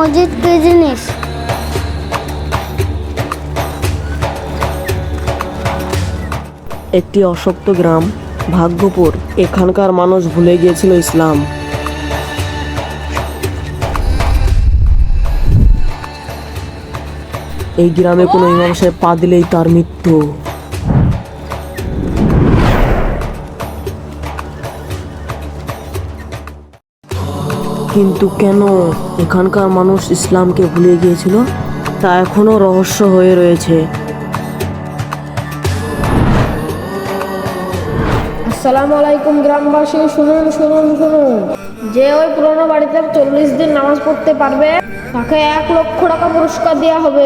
মসজিদ কি জিনিস? একটি অশক্ত গ্রাম ভাগ্যপুর। এখানকার মানুষ ভুলে গিয়েছিল ইসলাম। এই গ্রামে কোনো ইমাম সাহেব পা দিলেই তার মৃত্যু। কিন্তু কেন এখানকার মানুষ ইসলামকে ভুলে গিয়েছিল তা এখনো রহস্য হয়ে রয়েছে। আসসালামু আলাইকুম গ্রামবাসী, শুনুন শুনুন শুনুন। যে ওই পুরনো বাড়িতে 40 দিন নামাজ পড়তে পারবে তাকে 1 লক্ষ টাকা পুরস্কার দেওয়া হবে।